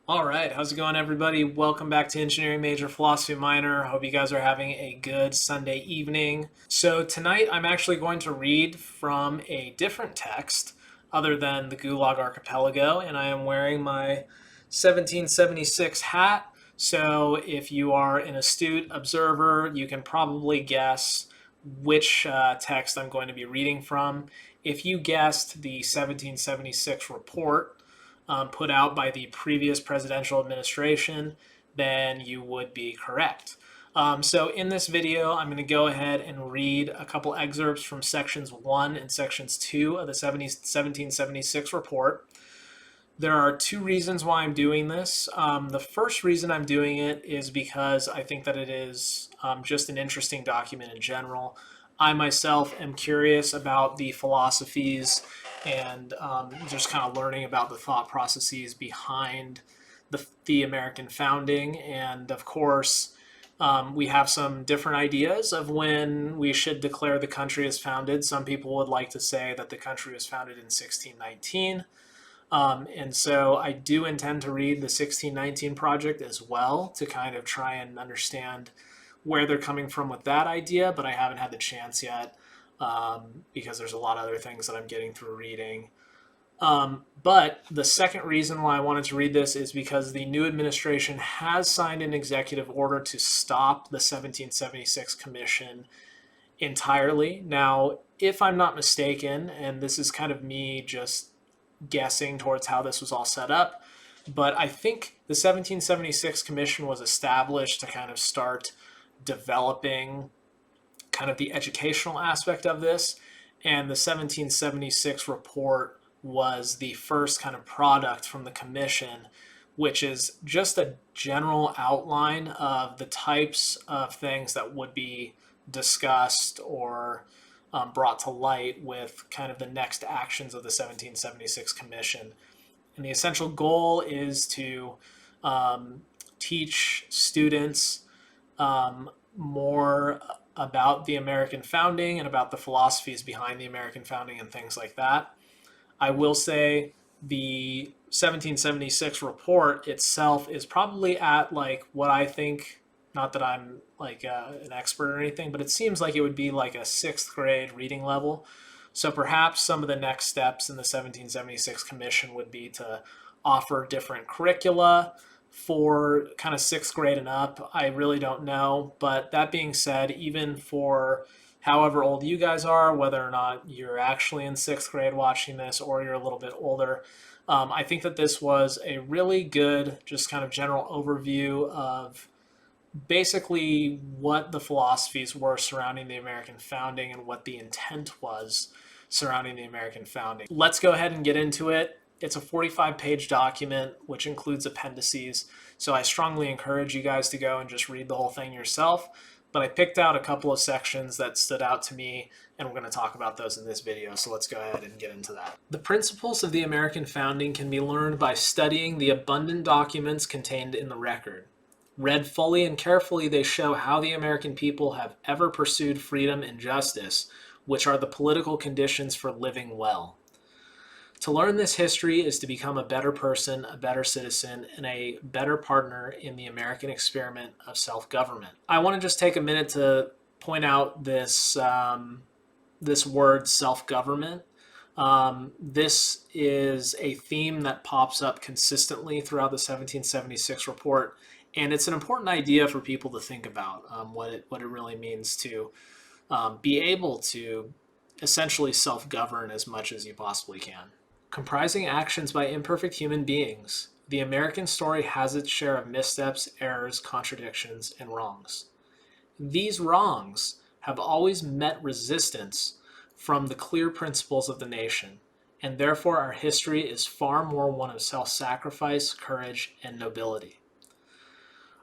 All right, how's it going, everybody? Welcome back to Engineering Major, Philosophy Minor. Hope you guys are having a good Sunday evening. So, tonight I'm actually going to read from a different text other than the Gulag Archipelago, and I am wearing my 1776 hat. So, if you are an astute observer, you can probably guess which text I'm going to be reading from. If you guessed the 1776 report, put out by the previous presidential administration, then you would be correct. So in this video, I'm going to go ahead and read a couple excerpts from sections 1 and sections 2 of the 1776 report. There are two reasons why I'm doing this. The first reason I'm doing it is because I think that it is just an interesting document in general. I myself am curious about the philosophies and just kind of learning about the thought processes behind the American founding. And of course, we have some different ideas of when we should declare the country as founded. Some people would like to say that the country was founded in 1619. And so I do intend to read the 1619 project as well to kind of try and understand where they're coming from with that idea, but I haven't had the chance yet because there's a lot of other things that I'm getting through reading. But the second reason why I wanted to read this is because the new administration has signed an executive order to stop the 1776 commission entirely. Now, if I'm not mistaken, and this is kind of me just guessing towards how this was all set up, but I think the 1776 commission was established to kind of start developing kind of the educational aspect of this, and the 1776 report was the first kind of product from the commission, which is just a general outline of the types of things that would be discussed or brought to light with kind of the next actions of the 1776 commission. And the essential goal is to teach students more about the American founding and about the philosophies behind the American founding and things like that. I will say the 1776 report itself is probably at like what I think, not that I'm like an expert or anything, but it seems like it would be like a sixth grade reading level. So perhaps some of the next steps in the 1776 commission would be to offer different curricula for kind of sixth grade and up. I really don't know. But that being said, even for however old you guys are, whether or not you're actually in sixth grade watching this or you're a little bit older, I think that this was a really good, just kind of general overview of basically what the philosophies were surrounding the American founding and what the intent was surrounding the American founding. Let's go ahead and get into it. It's a 45-page document, which includes appendices. So I strongly encourage you guys to go and just read the whole thing yourself. But I picked out a couple of sections that stood out to me, and we're going to talk about those in this video. So let's go ahead and get into that. The principles of the American founding can be learned by studying the abundant documents contained in the record. Read fully and carefully, they show how the American people have ever pursued freedom and justice, which are the political conditions for living well. To learn this history is to become a better person, a better citizen, and a better partner in the American experiment of self-government. I want to just take a minute to point out this word self-government. This is a theme that pops up consistently throughout the 1776 report, and it's an important idea for people to think about what it really means to be able to essentially self-govern as much as you possibly can. Comprising actions by imperfect human beings, the American story has its share of missteps, errors, contradictions, and wrongs. These wrongs have always met resistance from the clear principles of the nation, and therefore our history is far more one of self-sacrifice, courage, and nobility.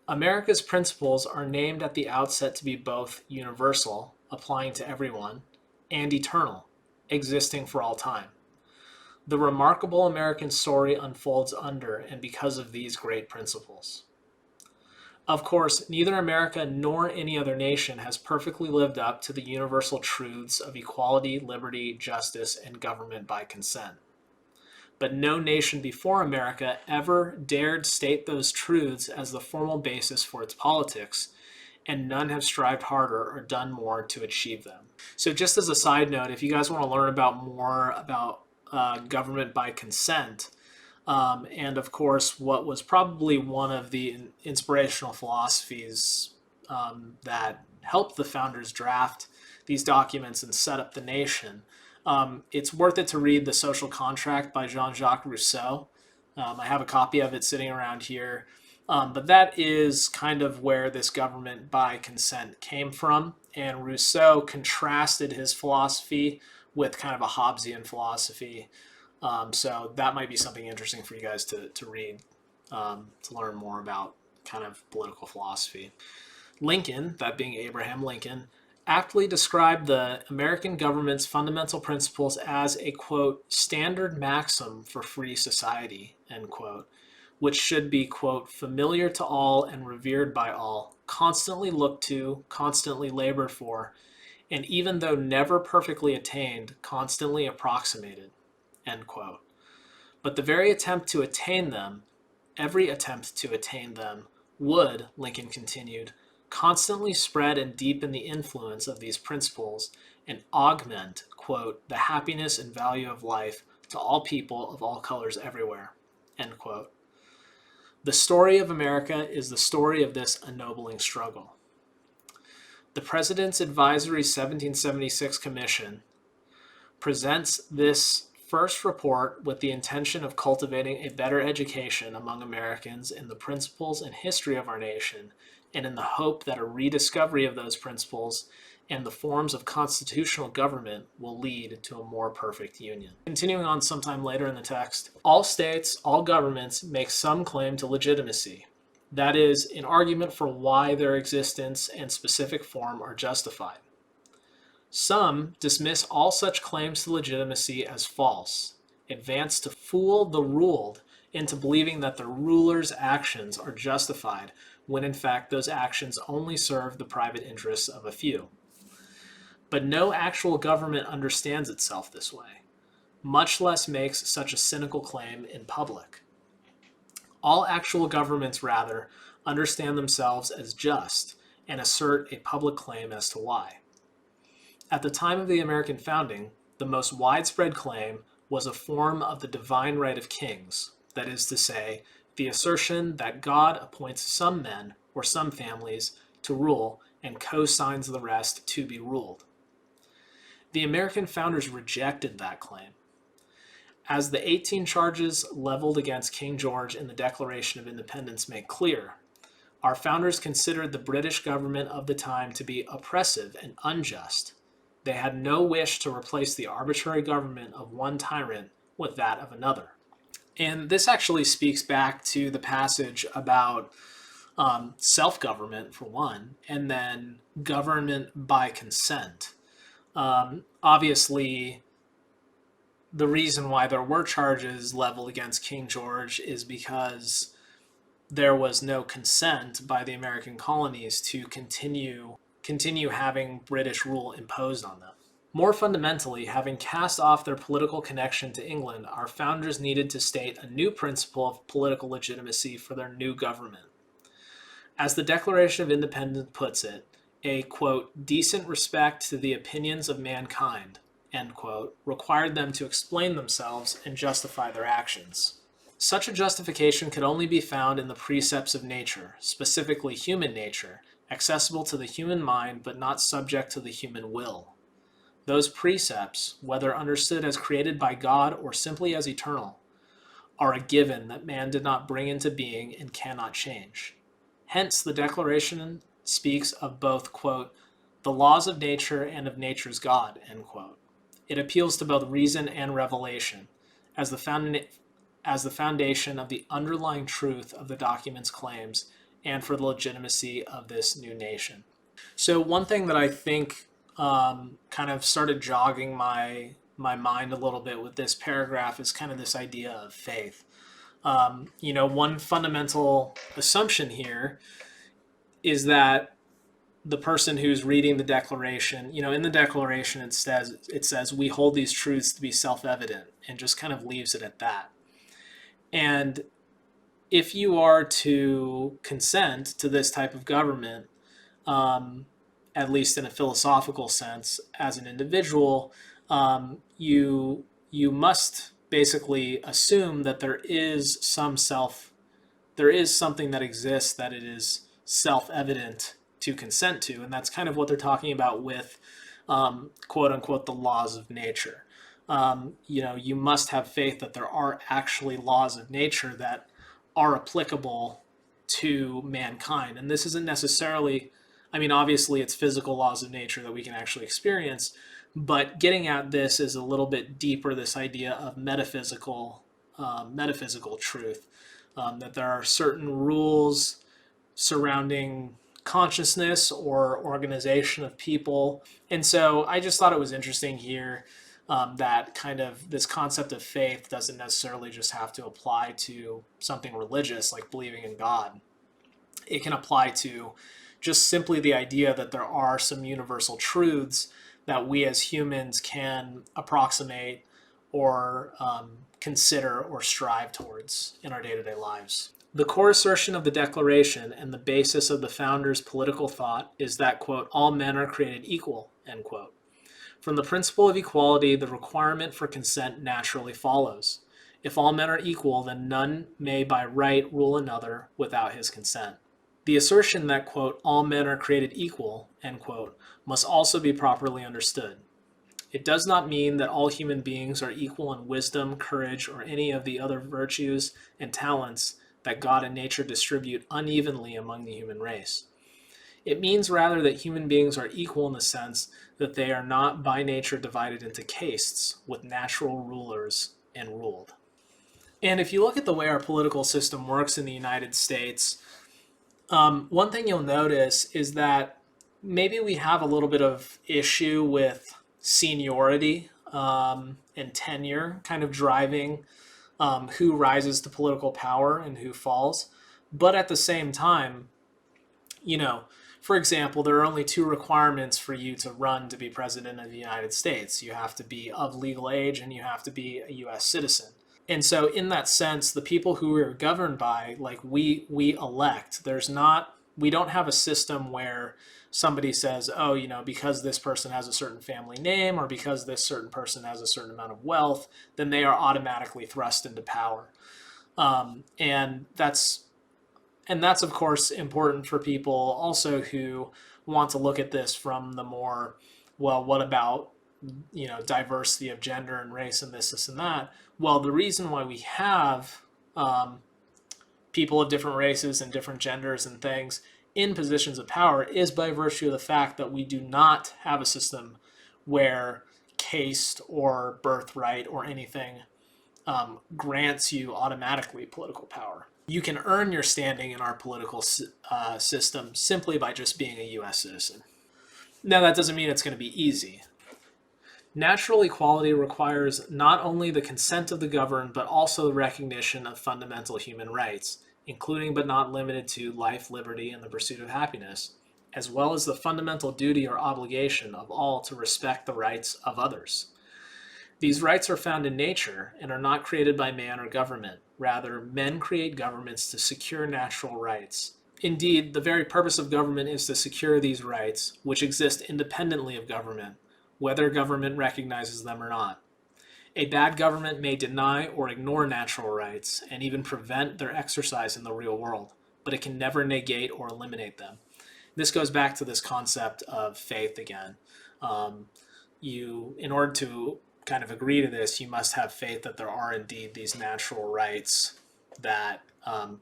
America's principles are named at the outset to be both universal, applying to everyone, and eternal, existing for all time. The remarkable American story unfolds under and because of these great principles. Of course, neither America nor any other nation has perfectly lived up to the universal truths of equality, liberty, justice, and government by consent. but no nation before America ever dared state those truths as the formal basis for its politics, and none have strived harder or done more to achieve them. So just as a side note, if you guys want to learn about more about government by consent, and of course what was probably one of the inspirational philosophies that helped the founders draft these documents and set up the nation, it's worth it to read The Social Contract by Jean-Jacques Rousseau. I have a copy of it sitting around here. But that is kind of where this government by consent came from. And Rousseau contrasted his philosophy with kind of a Hobbesian philosophy. So that might be something interesting for you guys to read, to learn more about kind of political philosophy. Lincoln, that being Abraham Lincoln, aptly described the American government's fundamental principles as a, quote, standard maxim for free society, end quote, which should be, quote, familiar to all and revered by all, constantly looked to, constantly labored for, and even though never perfectly attained, constantly approximated, end quote. But the very attempt to attain them, every attempt to attain them, would, Lincoln continued, constantly spread and deepen the influence of these principles and augment, quote, the happiness and value of life to all people of all colors everywhere, end quote. The story of America is the story of this ennobling struggle. The President's Advisory 1776 Commission presents this first report with the intention of cultivating a better education among Americans in the principles and history of our nation, and in the hope that a rediscovery of those principles and the forms of constitutional government will lead to a more perfect union. Continuing on sometime later in the text, all states, all governments make some claim to legitimacy. That is, an argument for why their existence and specific form are justified. Some dismiss all such claims to legitimacy as false, advance to fool the ruled into believing that the ruler's actions are justified, when in fact those actions only serve the private interests of a few. But no actual government understands itself this way, much less makes such a cynical claim in public. All actual governments, rather, understand themselves as just and assert a public claim as to why. At the time of the American founding, the most widespread claim was a form of the divine right of kings, that is to say, the assertion that God appoints some men or some families to rule and co-signs the rest to be ruled. The American founders rejected that claim. As the 18 charges leveled against King George in the Declaration of Independence make clear, our founders considered the British government of the time to be oppressive and unjust. They had no wish to replace the arbitrary government of one tyrant with that of another. And this actually speaks back to the passage about self-government, for one, and then government by consent. Obviously, the reason why there were charges leveled against King George is because there was no consent by the American colonies to continue having British rule imposed on them. More fundamentally, having cast off their political connection to England, our founders needed to state a new principle of political legitimacy for their new government. As the Declaration of Independence puts it, a, quote, decent respect to the opinions of mankind, end quote, required them to explain themselves and justify their actions. Such a justification could only be found in the precepts of nature, specifically human nature, accessible to the human mind but not subject to the human will. Those precepts, whether understood as created by God or simply as eternal, are a given that man did not bring into being and cannot change. Hence, the Declaration speaks of both, quote, the laws of nature and of nature's God, end quote. It appeals to both reason and revelation as the foundation of the underlying truth of the document's claims and for the legitimacy of this new nation. So one thing that I think kind of started jogging my mind a little bit with this paragraph is kind of this idea of faith. One fundamental assumption here is that the person who's reading the Declaration, in the Declaration it says we hold these truths to be self-evident, and just kind of leaves it at that. And if you are to consent to this type of government, um, at least in a philosophical sense, as an individual, you must basically assume that there is something that exists that it is self-evident to consent to, and that's kind of what they're talking about with quote unquote the laws of nature. You must have faith that there are actually laws of nature that are applicable to mankind. And this isn't necessarily, I mean, obviously it's physical laws of nature that we can actually experience, but getting at this is a little bit deeper, this idea of metaphysical truth, that there are certain rules surrounding consciousness or organization of people. And so I just thought it was interesting here, that kind of this concept of faith doesn't necessarily just have to apply to something religious like believing in God. It can apply to just simply the idea that there are some universal truths that we as humans can approximate or consider or strive towards in our day-to-day lives. The core assertion of the Declaration and the basis of the founders' political thought is that, quote, all men are created equal, end quote. From the principle of equality, the requirement for consent naturally follows. If all men are equal, then none may by right rule another without his consent. The assertion that, quote, all men are created equal, end quote, must also be properly understood. It does not mean that all human beings are equal in wisdom, courage, or any of the other virtues and talents that God and nature distribute unevenly among the human race. It means rather that human beings are equal in the sense that they are not by nature divided into castes with natural rulers and ruled. And if you look at the way our political system works in the United States, one thing you'll notice is that maybe we have a little bit of issue with seniority and tenure kind of driving who rises to political power and who falls. But at the same time, for example, there are only two requirements for you to run to be president of the United States. You have to be of legal age and you have to be a U.S. citizen. And so in that sense, the people who we are governed by, like we elect, we don't have a system where somebody says, oh, because this person has a certain family name or because this certain person has a certain amount of wealth, then they are automatically thrust into power. And that's of course important for people also who want to look at this from the more, well, what about diversity of gender and race and this and that. Well, the reason why we have people of different races and different genders and things in positions of power is by virtue of the fact that we do not have a system where caste or birthright or anything grants you automatically political power. You can earn your standing in our political system simply by just being a U.S. citizen. Now, that doesn't mean it's going to be easy. Natural equality requires not only the consent of the governed, but also the recognition of fundamental human rights, including but not limited to life, liberty, and the pursuit of happiness, as well as the fundamental duty or obligation of all to respect the rights of others. These rights are found in nature and are not created by man or government. Rather, men create governments to secure natural rights. Indeed, the very purpose of government is to secure these rights, which exist independently of government, whether government recognizes them or not. A bad government may deny or ignore natural rights and even prevent their exercise in the real world, but it can never negate or eliminate them. This goes back to this concept of faith again. In order to kind of agree to this, you must have faith that there are indeed these natural rights that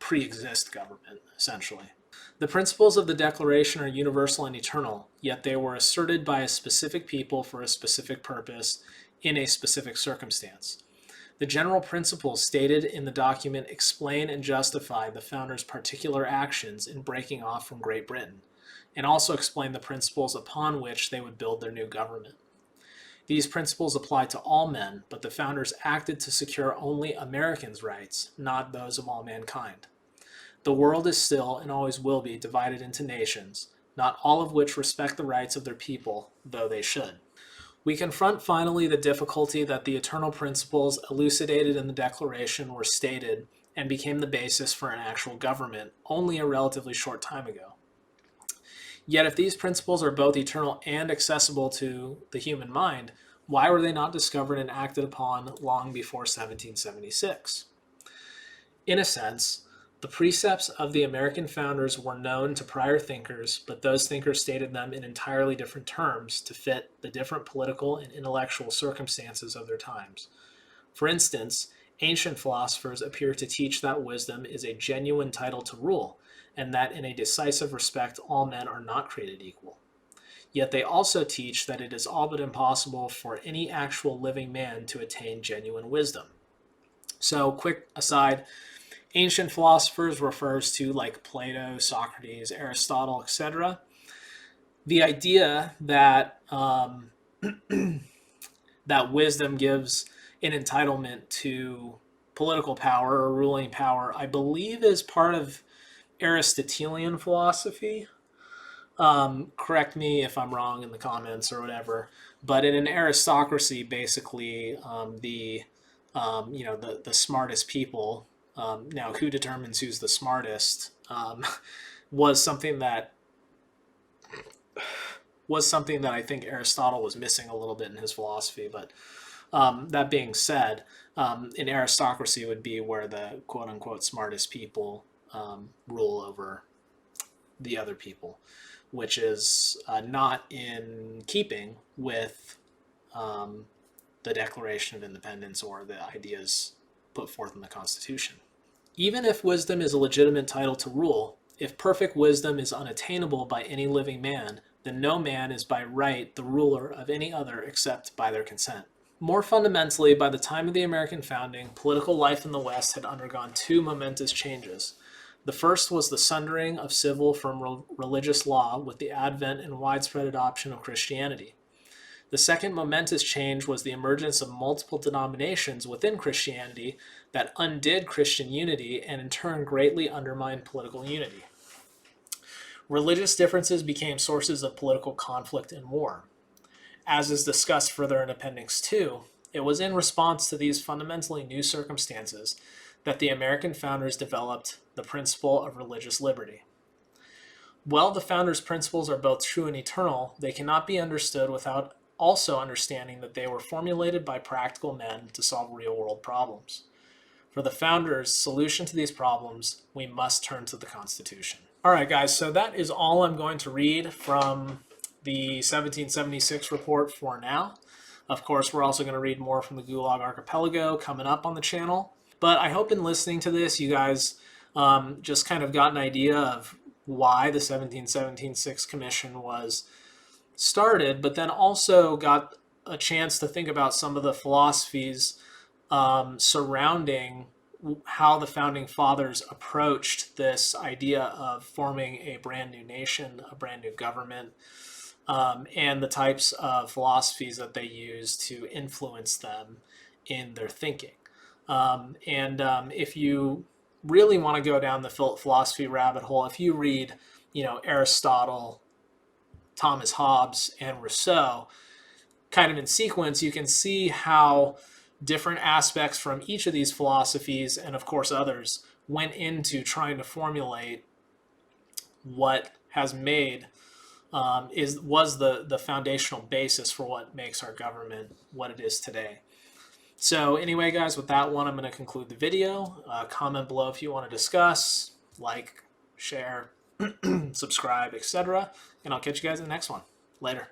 pre-exist government, essentially. The principles of the Declaration are universal and eternal, yet they were asserted by a specific people for a specific purpose in a specific circumstance. The general principles stated in the document explain and justify the founders' particular actions in breaking off from Great Britain, and also explain the principles upon which they would build their new government. These principles apply to all men, but the founders acted to secure only Americans' rights, not those of all mankind. The world is still and always will be divided into nations, not all of which respect the rights of their people, though they should. We confront finally the difficulty that the eternal principles elucidated in the Declaration were stated and became the basis for an actual government only a relatively short time ago. Yet if these principles are both eternal and accessible to the human mind, why were they not discovered and acted upon long before 1776? In a sense, the precepts of the American founders were known to prior thinkers, but those thinkers stated them in entirely different terms to fit the different political and intellectual circumstances of their times. For instance, ancient philosophers appear to teach that wisdom is a genuine title to rule, and that in a decisive respect all men are not created equal. Yet they also teach that it is all but impossible for any actual living man to attain genuine wisdom. So, quick aside, ancient philosophers refers to like Plato, Socrates, Aristotle, etc. The idea that that wisdom gives an entitlement to political power or ruling power, I believe, is part of Aristotelian philosophy. Correct me if I'm wrong in the comments or whatever. But in an aristocracy, basically, the smartest people. Now, who determines who's the smartest? Was something that I think Aristotle was missing a little bit in his philosophy. But that being said, an aristocracy would be where the quote unquote smartest people rule over the other people, which is not in keeping with the Declaration of Independence or the ideas put forth in the Constitution. Even if wisdom is a legitimate title to rule, if perfect wisdom is unattainable by any living man, then no man is by right the ruler of any other except by their consent. More fundamentally, by the time of the American founding, political life in the West had undergone two momentous changes. The first was the sundering of civil from religious law with the advent and widespread adoption of Christianity. The second momentous change was the emergence of multiple denominations within Christianity that undid Christian unity and in turn greatly undermined political unity. Religious differences became sources of political conflict and war. As is discussed further in Appendix 2, it was in response to these fundamentally new circumstances that the American founders developed the principle of religious liberty. While the founders' principles are both true and eternal, they cannot be understood without also understanding that they were formulated by practical men to solve real-world problems. For the founders' solution to these problems, we must turn to the Constitution. All right, guys, so that is all I'm going to read from the 1776 report for now. Of course, we're also going to read more from the Gulag Archipelago coming up on the channel. But I hope in listening to this, you guys just kind of got an idea of why the 1776 Commission was started, but then also got a chance to think about some of the philosophies surrounding how the founding fathers approached this idea of forming a brand new nation, a brand new government, and the types of philosophies that they used to influence them in their thinking. If you really want to go down the philosophy rabbit hole, if you read, Aristotle, Thomas Hobbes, and Rousseau, kind of in sequence, you can see how different aspects from each of these philosophies, and of course others, went into trying to formulate what has made was the foundational basis for what makes our government what it is today. So anyway, guys, with that one, I'm going to conclude the video. Comment below if you want to discuss, like, share, subscribe, etc. And I'll catch you guys in the next one. Later.